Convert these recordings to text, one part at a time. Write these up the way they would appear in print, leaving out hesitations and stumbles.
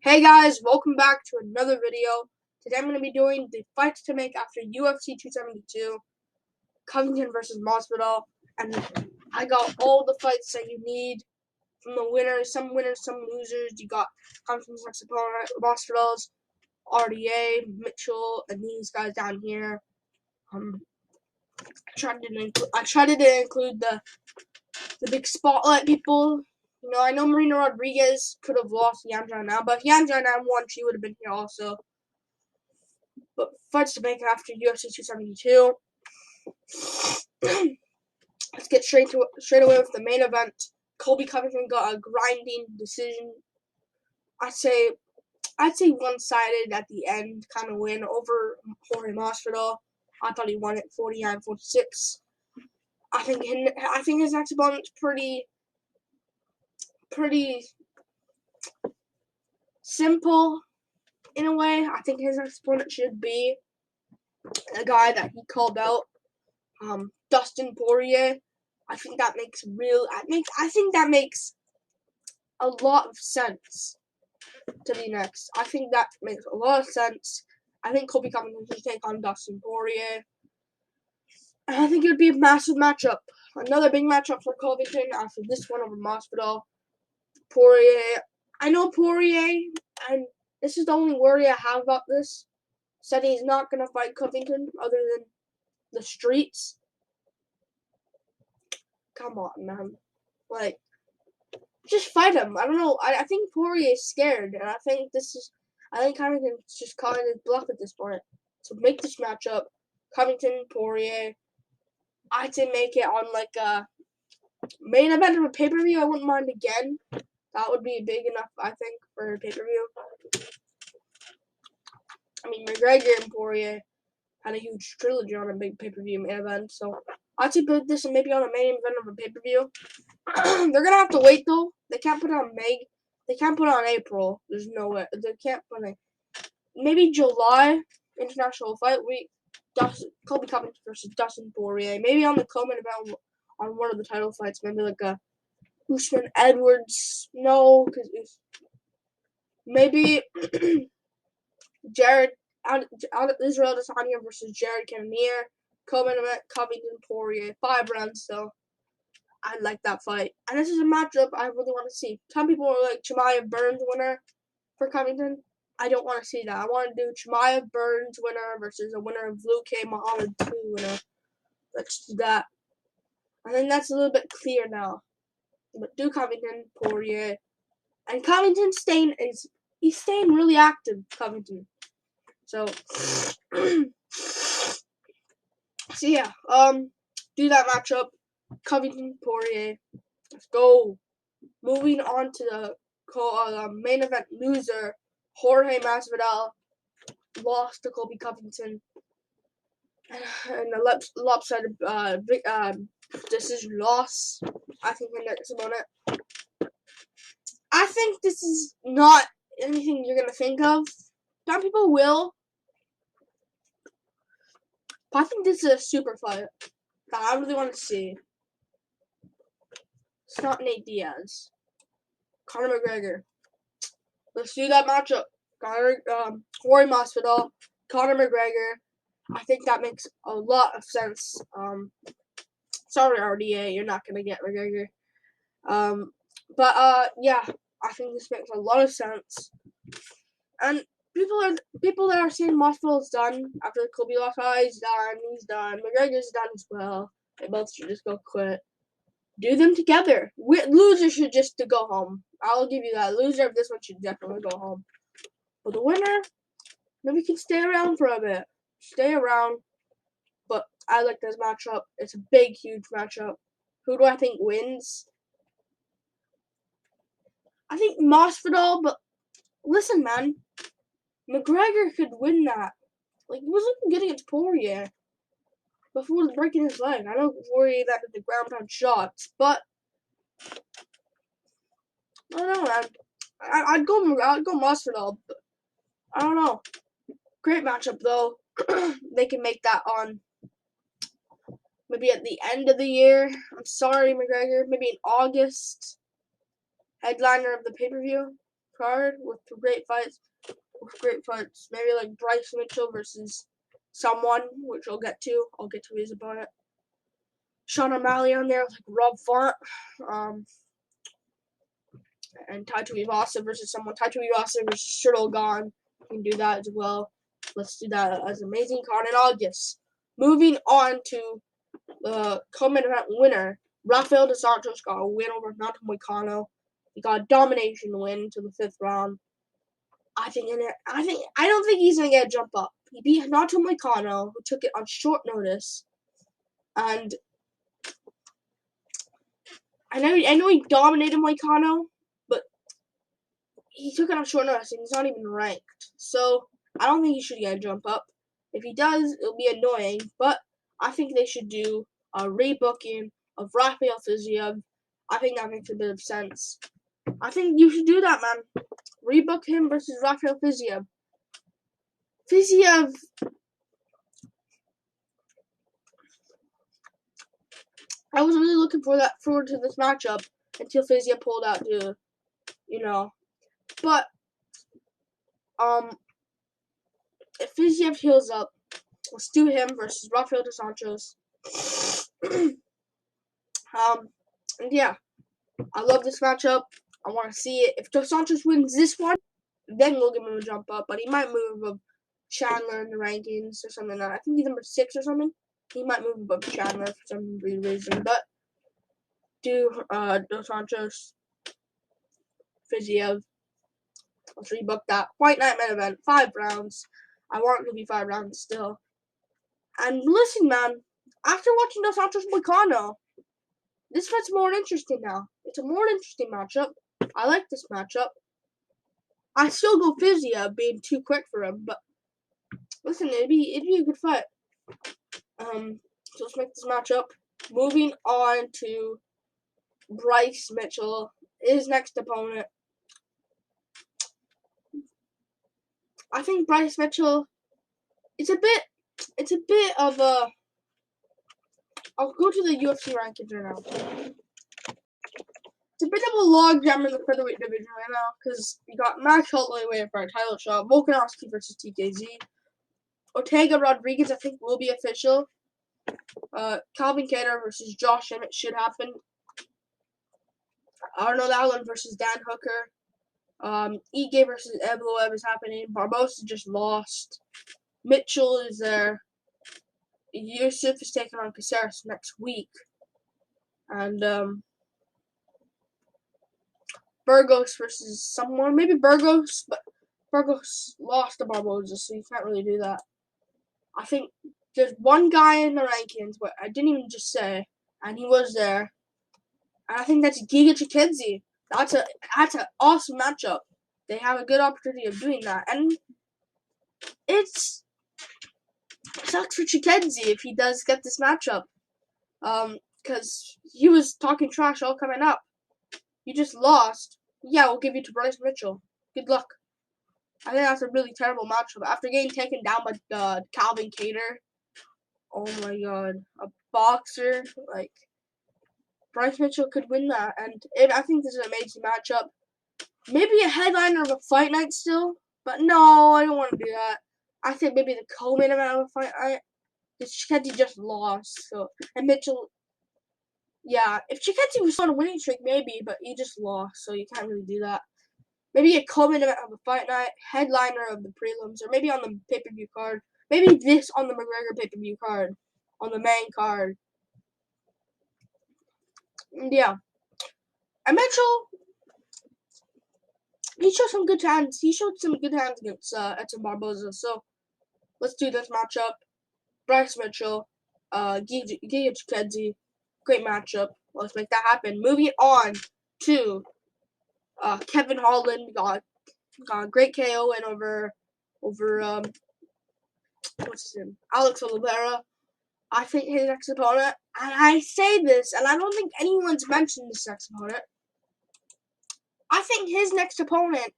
Hey guys, welcome back to another video. Today I'm going to be doing the fights to make after UFC 272, Covington versus Masvidal, and I got all the fights that you need from the winners, some losers. You got Covington's next opponent, Masvidal's, RDA, Mitchell, and these guys down here. I tried to include the big spotlight people. You know, I know Marina Rodriguez could have lost Yan now, but if Yan won, she would have been here also. But fights to make after UFC 272. Let's get straight away with the main event. Colby Covington got a grinding decision. I'd say one-sided at the end kind of win over Jorge Masvidal. I thought he won it 49-46. I think his next opponent's pretty simple in a way. I think his next opponent should be a guy that he called out, Dustin Poirier. I think that makes a lot of sense to be next. I think that makes a lot of sense. I think Colby Covington should take on Dustin Poirier. And I think it would be a massive matchup. Another big matchup for Covington after this one over Masvidal. Poirier. I know Poirier, and this is the only worry I have about this. Said he's not going to fight Covington other than the streets. Come on, man. Like, just fight him. I don't know. I think Poirier is scared, and I think Covington's just calling his bluff at this point. So make this matchup, Covington, Poirier. I'd say make it on like a main event of a pay-per-view. I wouldn't mind again. That would be big enough, I think, for a pay-per-view. I mean, McGregor and Poirier had a huge trilogy on a big pay-per-view main event, so I'd say put this maybe on a main event of a pay-per-view. They're gonna have to wait though. They can't put it on May. They can't put it on April. There's no way. They can't put it. Maybe July International Fight Week. Colby Covington versus Dustin Poirier. Maybe on the co-main event on one of the title fights. Maybe like a Usman Edwards. No, because maybe Israel Adesanya versus Jared Cannonier. Co-main event Covington Poirier. 5 rounds though. I like that fight. And this is a matchup I really want to see. Some people are like Chimaev Burns winner for Covington. I don't want to see that. I want to do Chimaev Burns winner versus a winner of Luke K. Muhammad 2 winner. Let's do that. I think that's a little bit clear now. But do Covington, Poirier. And Covington's staying really active, Covington. So yeah, do that matchup. Covington, Poirier. Let's go. Moving on to the main event loser, Jorge Masvidal lost to Colby Covington and a lopsided decision loss. I think the next opponent. I think this is not anything you're gonna think of. Some people will, but I think this is a super fight that I really want to see. It's not Nate Diaz. Conor McGregor. Let's do that matchup. Jorge Masvidal, Conor McGregor. I think that makes a lot of sense. Sorry, RDA, you're not gonna get McGregor. Yeah, I think this makes a lot of sense. And people that are saying Masvidal's done after Colby lost. He's done. McGregor's done as well. They both should just go quit. Do them together. Loser should just go home. I'll give you that. Loser of this one should definitely go home. But the winner, maybe can stay around for a bit. Stay around. But I like this matchup. It's a big, huge matchup. Who do I think wins? I think Masvidal, but listen, man. McGregor could win that. Like, he was looking good against Poirier before breaking his leg. I know Poirier that did the ground pound shots, but I don't know, man. I'd go Masvidal, but I don't know. Great matchup though. They can make that on maybe at the end of the year. I'm sorry, McGregor. Maybe in August. Headliner of the pay-per-view. card with great fights. Maybe like Bryce Mitchell versus someone, which I'll get to. I'll get to his opponent. Sean O'Malley on there with like Rob Font. And Taito Iwasa versus someone. Taito Iwasa versus Shirtle Gone. You can do that as well. Let's do that as an amazing card in August. Moving on to the co-main event winner. Rafael De Santos got a win over Nato Moicano. He got a domination win to the 5th round. I don't think he's gonna get a jump up. He beat Nato Moicano, who took it on short notice. And I know he dominated Moicano, but he took it on short notice and he's not even ranked. So I don't think he should get a jump up. If he does, it'll be annoying, but I think they should do a rebooking of Rafael Fiziev. I think that makes a bit of sense. I think you should do that, man. Rebook him versus Rafael Fiziev. Fiziev, I was really looking forward to this matchup until Fiziev pulled out to, But if Fiziev heals up, let's do him versus Rafael De Santos. And yeah, I love this matchup. I want to see it. If Dos Santos wins this one, then we'll give him a jump up. But he might move above Chandler in the rankings or something. I think he's number 6 or something. He might move above Chandler for some reason. But do Dos Santos, Fiziev. Let's rebook that. White Night main event, 5 rounds. I want it to be 5 rounds still. And listen, man, after watching Dos Santos Moicano, this fight's more interesting now. It's a more interesting matchup. I like this matchup. I still go Fiziev being too quick for him, but listen, it'd be a good fight. So let's make this matchup. Moving on to Bryce Mitchell, his next opponent. I think Bryce Mitchell, it's a bit of a. I'll go to the UFC rankings right now. It's a bit of a logjam in the featherweight division right now because you got Max Holloway waiting for a title shot, Volkanovski versus TKZ, Ortega Rodriguez I think will be official, Calvin Kattar versus Josh Emmett should happen, Arnold Allen versus Dan Hooker, Ige versus Evloev is happening, Barbosa just lost, Mitchell is there, Yusuf is taking on Caceres next week, and Burgos versus someone. Maybe Burgos, but Burgos lost to Barbosa, so you can't really do that. I think there's one guy in the rankings, but I didn't even just say, and he was there. And I think that's Giga Chikadze. That's an awesome matchup. They have a good opportunity of doing that. And it sucks for Chikadze if he does get this matchup. Because he was talking trash all coming up. You just lost. Yeah, we'll give you to Bryce Mitchell. Good luck. I think that's a really terrible matchup. After getting taken down by Calvin Kattar. Oh my god. A boxer. Like, Bryce Mitchell could win that. And I think this is an amazing matchup. Maybe a headliner of a fight night still. But no, I don't want to do that. I think maybe the co-main event of a fight night. Because Chikadze just lost. And Mitchell... Yeah, if Chikadze was on a winning streak, maybe, but he just lost, so you can't really do that. Maybe a co-main event of a fight night, headliner of the prelims, or maybe on the pay-per-view card. Maybe this on the McGregor pay-per-view card, on the main card. And yeah. And Mitchell, he showed some good hands. He showed some good hands against Edson Barboza, so let's do this matchup. Bryce Mitchell, Giga Chikadze. Great matchup. Let's make that happen. Moving on to Kevin Holland got a great KO win over what's his name? Alex Oliveira. I think his next opponent, and I say this, and I don't think anyone's mentioned this next opponent. I think his next opponent,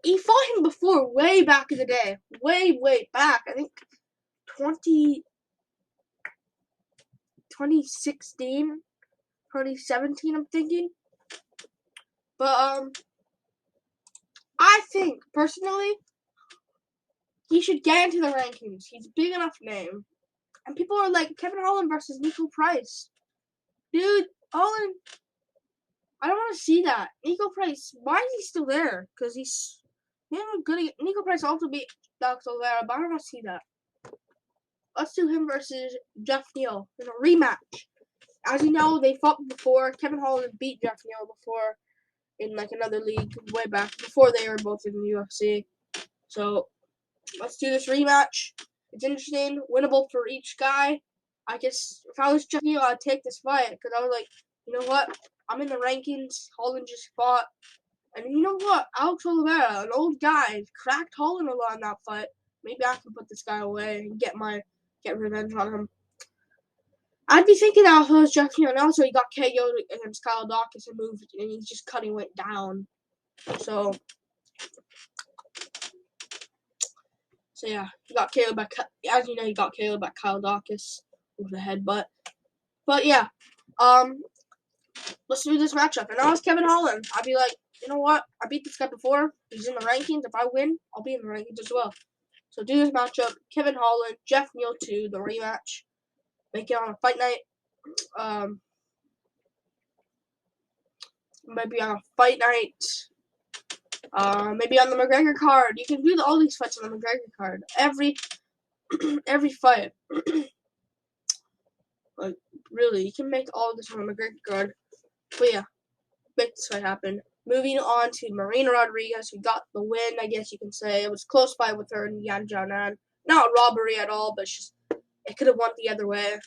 he fought him before, way back in the day, way back. I think 2016, 2017, I'm thinking. But think, personally, he should get into the rankings. He's a big enough name. And people are like, Kevin Holland versus Nico Price. Dude, Holland, I don't want to see that. Nico Price, why is he still there? Because he's good. Nico Price also beat Alex Oliveira, but I don't want to see that. Let's do him versus Jeff Neal in a rematch. As you know, they fought before. Kevin Holland beat Jeff Neal before in like another league way back before they were both in the UFC. So let's do this rematch. It's interesting, winnable for each guy. I guess if I was Jeff Neal, I'd take this fight because I was like, you know what? I'm in the rankings. Holland just fought. And you know what? Alex Oliveira, an old guy, cracked Holland a lot in that fight. Maybe I can put this guy away and get revenge on him. I'd be thinking that if I was Jeff Neal. And also, he got KO'd against Kyle Dawkins and moved, and he's just cutting weight down. So yeah, he got KO'd by, as you know, he got KO'd by Kyle Dawkins with the headbutt. But yeah, let's do this matchup. And I was Kevin Holland. I'd be like, you know what? I beat this guy before. He's in the rankings. If I win, I'll be in the rankings as well. So do this matchup. Kevin Holland, Jeff Neal 2, the rematch. Make it on a fight night. Maybe on a fight night. Maybe on the McGregor card. You can do all these fights on the McGregor card. Every fight. Like, really, you can make all of this on the McGregor card. But yeah, make this fight happen. Moving on to Marina Rodriguez, who got the win, I guess you can say. It was a close fight with her and Yan Jianan. Not robbery at all, but it could have went the other way.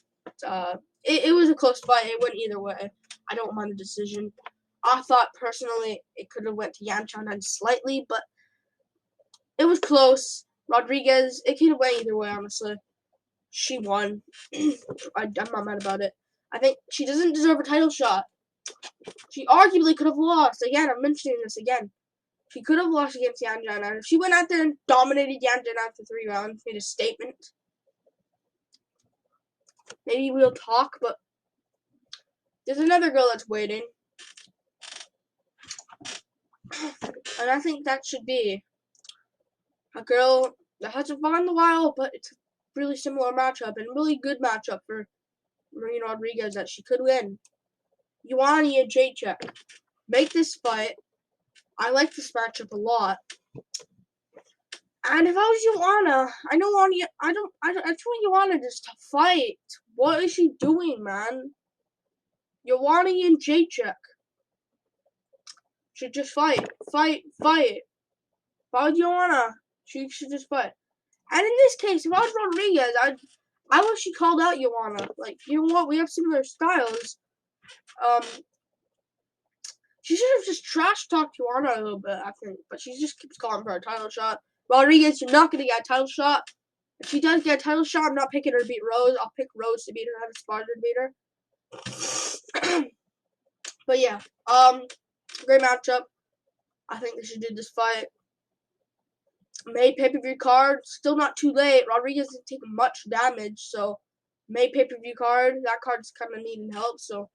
It was a close fight. It went either way. I don't mind the decision. I thought, personally, it could have went to Yan Jianan slightly, but it was close. Rodriguez, it could have went either way, honestly. She won. I'm not mad about it. I think she doesn't deserve a title shot. She arguably could have lost. Again, I'm mentioning this again. She could have lost against Yan Jianan. If she went out there and dominated Yan Jianan for 3 rounds, made a statement, maybe we'll talk, but there's another girl that's waiting. And I think that should be a girl that hasn't fought in a while, but it's a really similar matchup and really good matchup for Marina Rodriguez that she could win. Joanna Jędrzejczyk. Make this fight. I like this matchup a lot. And if I was Joanna, I just want Joanna just to fight. What is she doing, man? Joanna Jędrzejczyk should just fight. Fight. If I was Joanna, she should just fight. And in this case, if I was Rodriguez, I wish she called out Joanna. Like, you know what? We have similar styles. She should have just trash-talked Joanna a little bit, I think. But she just keeps calling for a title shot. Rodriguez, you're not going to get a title shot. If she does get a title shot, I'm not picking her to beat Rose. I'll pick Rose to beat her. I have a spotter to beat her. But yeah, great matchup. I think they should do this fight. May pay-per-view card. Still not too late. Rodriguez didn't take much damage, so May pay-per-view card. That card's kind of needing help, so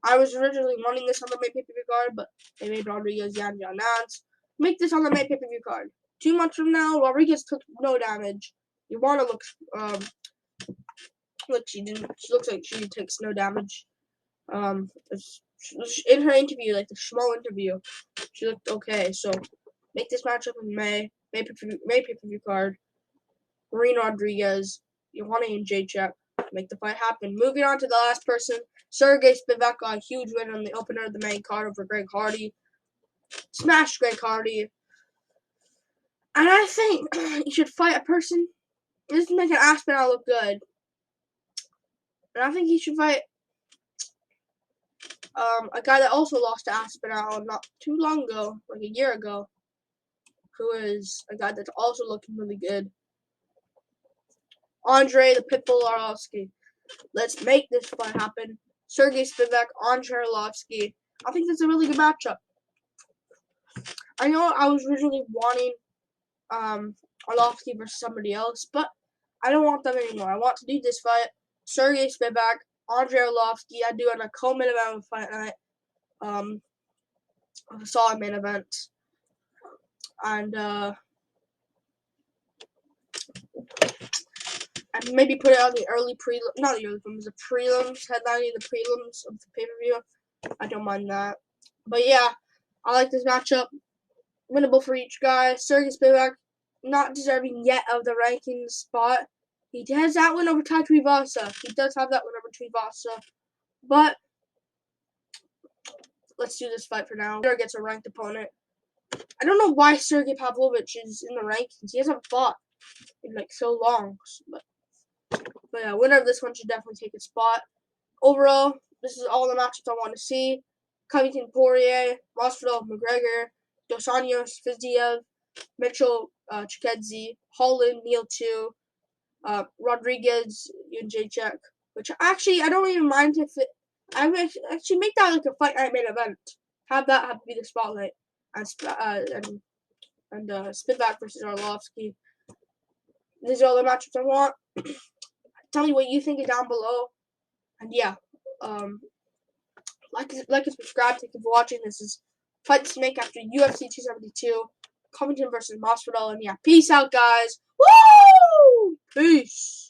I was originally wanting this on the May pay-per-view card, but they made Rodriguez Yan Jianan. Make this on the May pay-per-view card. 2 months from now, Rodriguez took no damage. Joanna looks like she didn't. She looks like she takes no damage. In her interview, like the small interview, she looked okay. So make this matchup in May pay-per-view card. Marina Rodriguez, Joanna Jędrzejczyk. Make the fight happen. Moving on to the last person, Sergey Spivak got a huge win on the opener of the main card over Greg Hardy. Smashed Greg Hardy. And I think you should fight a person. This is making Aspinall look good. And I think he should fight a guy that also lost to Aspinall not too long ago, like a year ago, who is a guy that's also looking really good. Andre the Pitbull Arlovsky. Let's make this fight happen. Sergey Spivak, Andre Arlovsky. I think that's a really good matchup. I know I was originally wanting Arlovsky versus somebody else, but I don't want them anymore. I want to do this fight. Sergey Spivak, Andre Arlovsky. I do it on a co-main event with Fight Night. A solid main event. and maybe put it on the early not the early prelims, the prelims, headlining the prelims of the pay-per-view. I don't mind that. But yeah, I like this matchup. Winnable for each guy. Sergey Spivak, not deserving yet of the ranking spot. He has that win over Tai Tuivasa. He does have that win over Tuivasa. But let's do this fight for now. Winner gets a ranked opponent. I don't know why Sergey Pavlovich is in the rankings. He hasn't fought in like so long. But yeah, winner of this one should definitely take a spot. Overall, this is all the matchups I want to see. Covington, Poirier, Masvidal, McGregor, Dos Anjos, Fiziev, Mitchell, Chikedzi, Holland, Neal 2, Rodriguez, Untitled. Which actually, I don't even mind if it. I would actually make that like a fight night main event. Have that be the spotlight. And Spivak versus Arlovsky. These are all the matchups I want. Tell me what you think down below. And yeah, like and subscribe. Thank you for watching. This is Fights to Make after UFC 272. Covington versus Masvidal. And yeah, peace out, guys. Woo! Peace.